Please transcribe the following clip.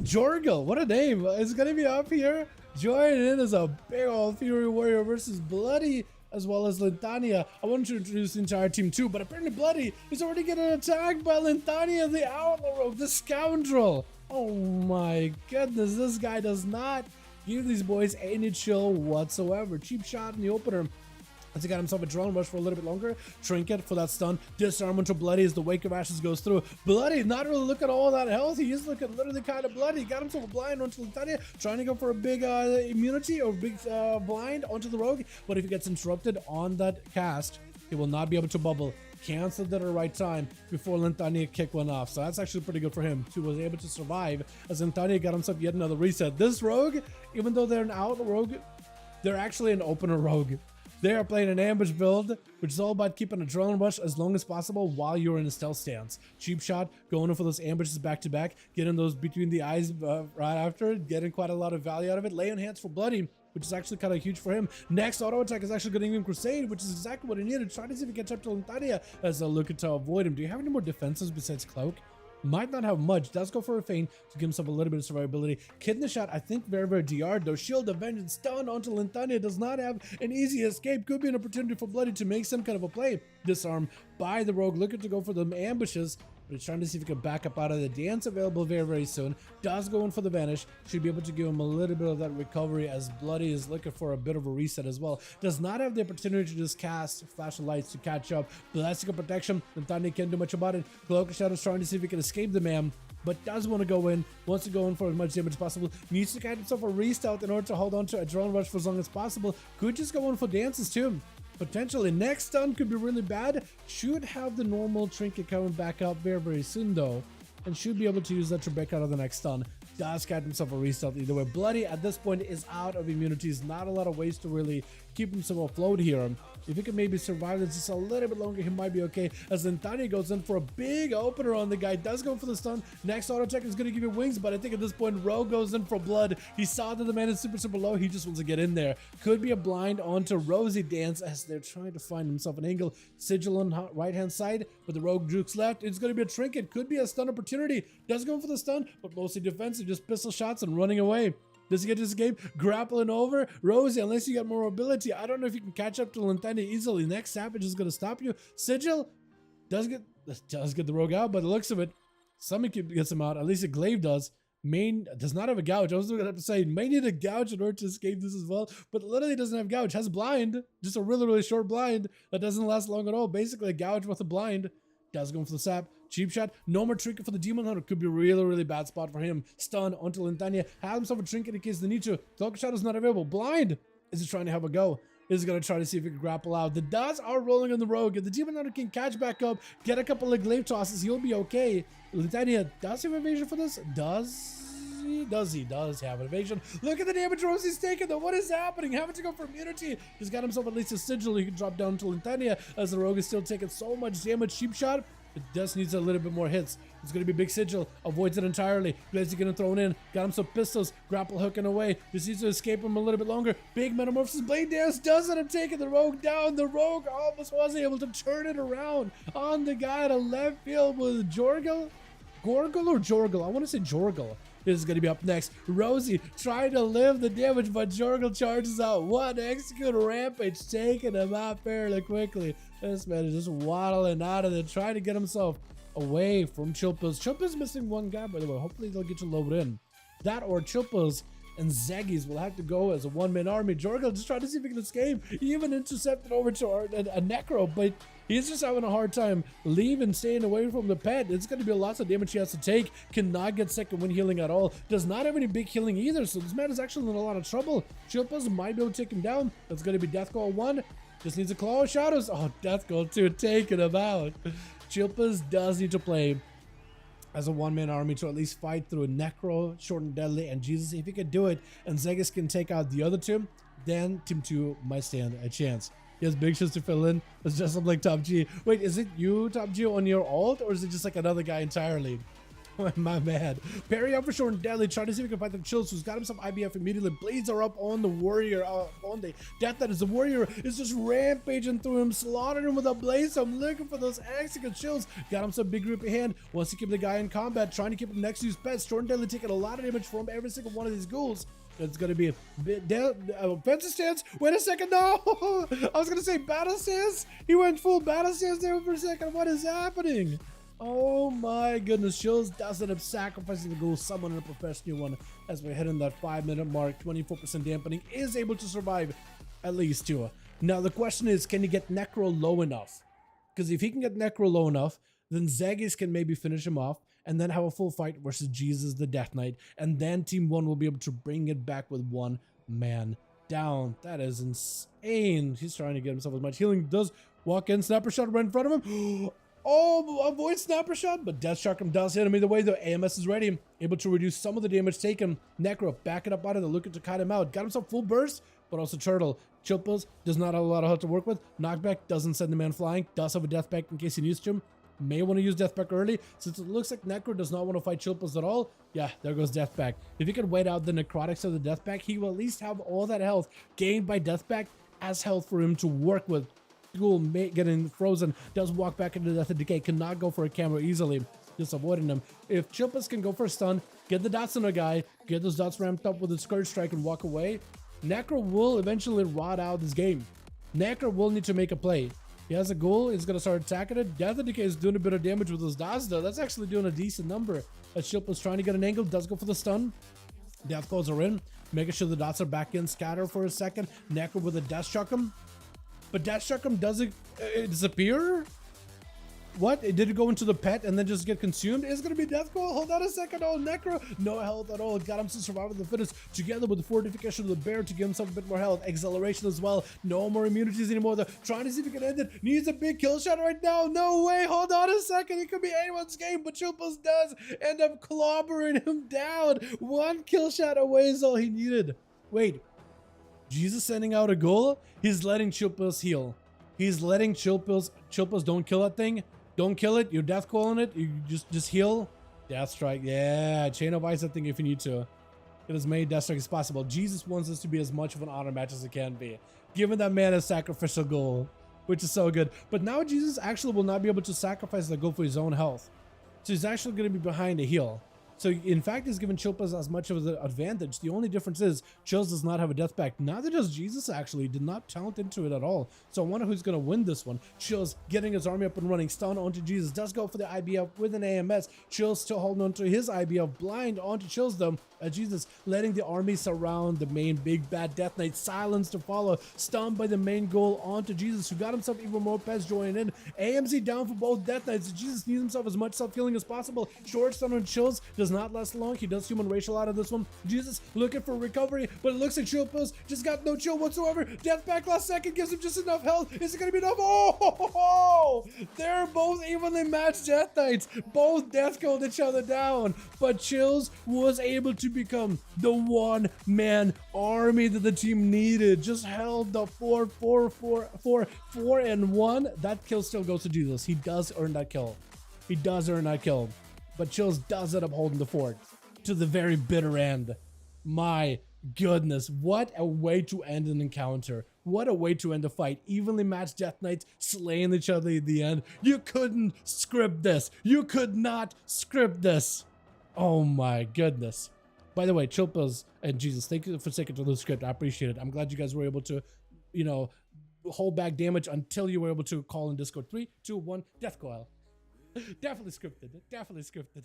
Jorgel, what a name. It's gonna be up here. Joining in as a big old Fury Warrior versus Bloody, as well as Lintania. I wanted to introduce the entire team too, but apparently Bloody is already getting attacked by Lintania, the Outlaw Rogue, the scoundrel. Oh my goodness, this guy does not give these boys any chill whatsoever. Cheap shot in the opener. As he got himself a drone rush for a little bit longer. Trinket for that stun. Disarm onto Bloody as the Wake of Ashes goes through. Bloody not really looking all that healthy. He's looking literally kind of bloody. Got himself a blind onto Lintania. Trying to go for a big immunity or big blind onto the Rogue. But if he gets interrupted on that cast, he will not be able to bubble. Canceled at the right time before Lintania kicked one off. So that's actually pretty good for him. He was able to survive as Lintania got himself yet another reset. This Rogue, even though they're an out Rogue, they're actually an opener Rogue. They are playing an ambush build, which is all about keeping a drone rush as long as possible while you're in a stealth stance. Cheap shot, going in for those ambushes back to back, getting those between the eyes right after, getting quite a lot of value out of it. Lay on hands for Bloody, which is actually kind of huge for him. Next auto attack is actually getting him Crusade, which is exactly what he needed. Try to see if he can catch up to Lintania as they're looking to avoid him. Do you have any more defenses besides Cloak? Might not have much. Does go for a feint to give himself a little bit of survivability. Kidney shot, I think very, very DR'd though. Shield of Vengeance stun onto Lintania. Does not have an easy escape. Could be an opportunity for Bloody to make some kind of a play. Disarm by the Rogue, looking to go for the ambushes. But he's trying to see if he can back up out of the dance, available very, very soon. Does go in for the Vanish. Should be able to give him a little bit of that recovery as Bloody is looking for a bit of a reset as well. Does not have the opportunity to just cast Flash of Lights to catch up. Blastic of Protection. Lintania can't do much about it. Cloak of Shadows trying to see if he can escape the man, but does want to go in. Wants to go in for as much damage as possible. Needs to catch himself a restart in order to hold on to a drone rush for as long as possible. Could just go in for dances too. Potentially. Next stun could be really bad. Should have the normal trinket coming back up very, very soon though. And should be able to use that to break out of the next stun. Does catch himself a restart either way. Bloody at this point is out of immunities. Not a lot of ways to really keep himself afloat here. If he can maybe survive this just a little bit longer, he might be okay. As Lintania goes in for a big opener on the guy. Does go for the stun. Next auto check is going to give you wings, but I think at this point, Rogue goes in for blood. He saw that the man is super, super low. He just wants to get in there. Could be a blind onto Rosie Dance as they're trying to find himself an angle. Sigil on right-hand side, but the Rogue jukes left. It's going to be a trinket. Could be a stun opportunity. Does go for the stun, but mostly defensive. Just pistol shots and running away. Does he get to escape? Grappling over? Rosie, unless you got more mobility, I don't know if you can catch up to Lintania easily. Next Savage is going to stop you. Sigil does get the Rogue out, by the looks of it. Somebody gets him out. At least a Glaive does. Main does not have a gouge. I was going to have to say, may need a gouge in order to escape this as well, but literally doesn't have gouge. Has blind. Just a really, really short blind that doesn't last long at all. Basically a gouge with a blind. Does go for the sap. Cheap shot. No more trinket for the Demon Hunter. Could be a really, really bad spot for him. Stun onto Lintania. Have himself a trinket in case they need to. Cloak of Shadows not available. Blind. Is he trying to have a go? Is going to try to see if he can grapple out. The dots are rolling on the Rogue. If the Demon Hunter can catch back up, get a couple of glaive tosses, he'll be okay. Lintania does have evasion for this? He does have an evasion. Look at the damage Rosie's taking though. What is happening? Having to go for immunity. He's got himself at least a sigil he can drop down to Lintania as the Rogue is still taking so much damage. Cheap shot. It just needs a little bit more hits. It's going to be big sigil. Avoids it entirely. Blades getting thrown in. Got him some pistols. Grapple hooking away. Just needs to escape him a little bit longer. Big metamorphosis. Blade dance does end up taking the Rogue down. The Rogue almost was able to turn it around on the guy to left field with Jorgel. Gorgle or Jorgel? I want to say Jorgel. This is going to be up next. Rosie trying to live the damage, but Jorgel charges out. One execute rampage, taking him out fairly quickly. This man is just waddling out of there, trying to get himself away from Chilpus. Chilpus missing one guy, by the way. Hopefully they'll get you loaded in. That or Chilpus and Zeggies will have to go as a one-man army. Jorgel just trying to see if he can escape. He even intercepted over to a Necro, but he's just having a hard time leaving, staying away from the pet. It's going to be lots of damage he has to take. Cannot get second wind healing at all. Does not have any big healing either, so this man is actually in a lot of trouble. Chilpus might be able to take him down. That's going to be Death Call 1. Just needs a Claw of Shadows. Oh, Death Call 2, taking him out. Chilpus does need to play as a one-man army to at least fight through a Necro, Short and Deadly, and Jesus. If he can do it and Zegis can take out the other two, then Team 2 might stand a chance. He has big shoes to fill in. It's just like Top G. Wait, is it you, Top G, on your ult, or is it just like another guy entirely? My man. Parry out for short and deadly, trying to see if he can fight the chills, who's got himself IBF immediately. Blades are up on the warrior, on the Death Knight as the warrior is just rampaging through him, slaughtering him with a blaze. So I'm looking for those Axica chills. Got him some big group in hand, wants to keep the guy in combat, trying to keep him next to his pets. Short and deadly taking a lot of damage from every single one of these ghouls. It's going to be a bit offensive stance. Wait a second, no! I was going to say battle stance. He went full battle stance there for a second. What is happening? Oh my goodness. Chills does end up sacrificing the ghoul, summoning a professional one as we're hitting that 5-minute mark. 24% dampening, is able to survive at least two. Now the question is, can he get Necro low enough? Because if he can get Necro low enough, then Zagis can maybe finish him off and then have a full fight versus Jesus the Death Knight, and then Team 1 will be able to bring it back with one man down. That is insane. He's trying to get himself as much healing. Does walk in, snapper shot right in front of him. Oh, avoid snapper shot, but Death Chakram does hit him either way. The AMS is ready, able to reduce some of the damage taken. Necro back it up out of there, looking to cut him out. Got himself full burst, but also Turtle. Chilpos does not have a lot of health to work with. Knockback doesn't send the man flying. Does have a death pack in case he needs to. May want to use death pack early, since it looks like Necro does not want to fight Chilpos at all. Yeah, there goes death pack. If he can wait out the necrotics of the death pack, he will at least have all that health gained by death pack as health for him to work with. Ghoul getting frozen, does walk back into death and decay, cannot go for a camera easily, just avoiding him. If Chilpos can go for a stun, get the dots on a guy, get those dots ramped up with a Scourge Strike and walk away, Necro will eventually rot out this game. Necro will need to make a play. He has a goal, he's gonna start attacking it. Death and Decay is doing a bit of damage with those dots though. That's actually doing a decent number. As Chilpos trying to get an angle, does go for the stun. Death calls are in, making sure the dots are back in, scatter for a second. Necro with a Death Chakram. But Death Chakram doesn't disappear? What? It did go into the pet and then just get consumed? It's gonna be Death Call. Hold on a second. Oh, Necro, no health at all. Got him to survive with the fittest, together with the fortification of the bear to give himself a bit more health. Acceleration as well. No more immunities anymore. They're trying to see if he can end it. Needs a big kill shot right now. No way. Hold on a second. It could be anyone's game, but Chilpos does end up clobbering him down. One kill shot away is all he needed. Wait. Jesus sending out a goal? He's letting Chilpos heal. He's letting Chilpos don't kill that thing. Don't kill it. You're death calling it. You just heal. Death strike. Yeah, chain of ice that thing if you need to. Get as many death strikes as possible. Jesus wants this to be as much of an honor match as it can be, giving that man a sacrificial goal, which is so good. But now Jesus actually will not be able to sacrifice the goal for his own health, so he's actually going to be behind a heal. So in fact, he's given Chilpos as much of an advantage. The only difference is Chills does not have a death pack. Neither does Jesus actually. Did not count into it at all. So I wonder who's going to win this one. Chills getting his army up and running. Stun onto Jesus. Does go for the IBF with an AMS. Chills still holding on to his IBF. Blind onto Chills though. Jesus letting the army surround the main big bad Death Knight. Silence to follow. Stunned by the main goal onto Jesus, who got himself even more pets joining in. AMZ down for both Death Knights. Jesus needs himself as much self-healing as possible. Short stun on Chills does not last long. He does human racial out of this one. Jesus looking for recovery, but it looks like Chilpos just got no chill whatsoever. Death back last second gives him just enough health. Is it gonna be enough? Oh, they're both evenly matched Death Knights. Both death killed each other down, but Chills was able to become the one-man army that the team needed. Just held the 4-4-4-4-4-1. That kill still goes to Jesus. He does earn that kill. He does earn that kill. But Chills does end up holding the fort to the very bitter end. My goodness, what a way to end an encounter. What a way to end a fight. Evenly matched Death Knights slaying each other at the end. You couldn't script this. You could not script this. Oh my goodness. By the way, Chilpos and Jesus, thank you for sticking to the script. I appreciate it. I'm glad you guys were able to, you know, hold back damage until you were able to call in Discord. 3, 2, 1, death coil. Definitely scripted. Definitely scripted.